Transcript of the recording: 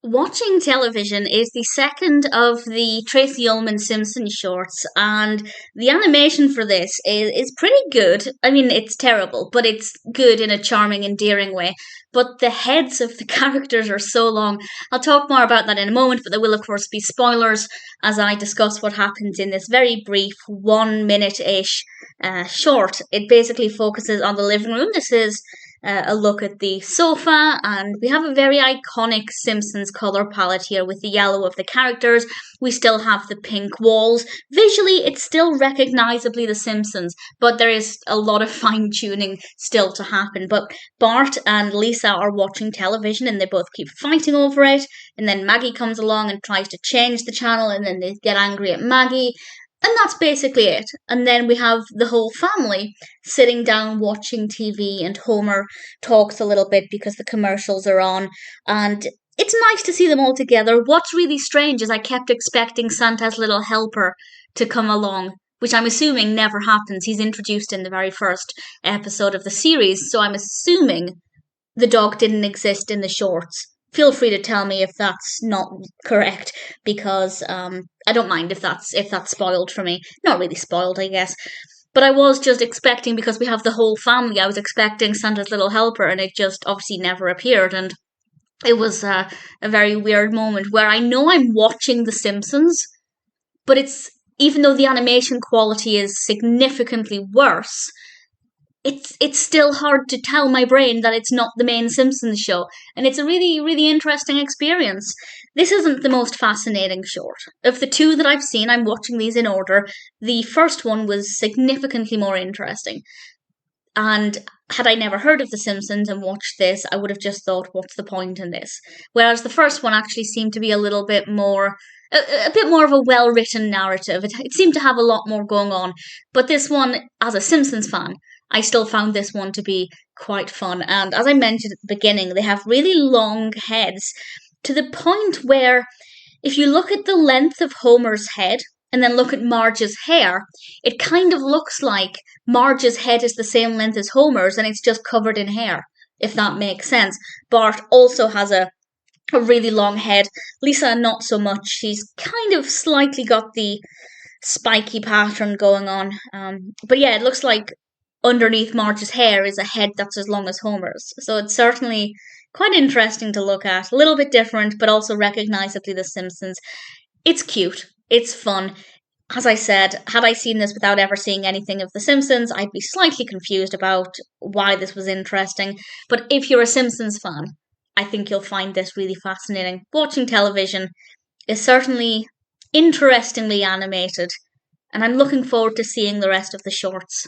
Watching television is the second of the Tracey Ullman Simpson shorts, and the animation for this is pretty good. I mean, it's terrible, but it's good in a charming, endearing way. But the heads of the characters are so long. I'll talk more about that in a moment, but there will, of course, be spoilers as I discuss what happens in this very brief 1 minute ish short. It basically focuses on the living room. This is a look at the sofa, and we have a very iconic Simpsons colour palette here with the yellow of the characters. We still have the pink walls. Visually, it's still recognisably The Simpsons, but there is a lot of fine tuning still to happen. But Bart and Lisa are watching television and they both keep fighting over it, and then Maggie comes along and tries to change the channel, and then they get angry at Maggie. And that's basically it. And then we have the whole family sitting down watching TV, and Homer talks a little bit because the commercials are on. And it's nice to see them all together. What's really strange is I kept expecting Santa's little helper to come along, which I'm assuming never happens. He's introduced in the very first episode of the series, so I'm assuming the dog didn't exist in the shorts. Feel free to tell me if that's not correct, because I don't mind if that's spoiled for me. Not really spoiled, I guess. But I was just expecting, because we have the whole family, I was expecting Santa's little helper, and it just obviously never appeared. And it was a very weird moment where I know I'm watching The Simpsons, but it's, even though the animation quality is significantly worse, it's still hard to tell my brain that it's not the main Simpsons show, and it's a really, really interesting experience. This isn't the most fascinating short. Of the two that I've seen, I'm watching these in order. The first one was significantly more interesting. And had I never heard of The Simpsons and watched this, I would have just thought, what's the point in this? Whereas the first one actually seemed to be a little bit more, a bit more of a well-written narrative. It seemed to have a lot more going on. But this one, as a Simpsons fan, I still found this one to be quite fun. And as I mentioned at the beginning, they have really long heads, to the point where if you look at the length of Homer's head and then look at Marge's hair, it kind of looks like Marge's head is the same length as Homer's and it's just covered in hair, if that makes sense. Bart also has a really long head. Lisa, not so much. She's kind of slightly got the spiky pattern going on. But yeah, it looks like underneath Marge's hair is a head that's as long as Homer's. So it's certainly quite interesting to look at. A little bit different, but also recognisably The Simpsons. It's cute. It's fun. As I said, had I seen this without ever seeing anything of The Simpsons, I'd be slightly confused about why this was interesting. But if you're a Simpsons fan, I think you'll find this really fascinating. Watching television is certainly interestingly animated, and I'm looking forward to seeing the rest of the shorts.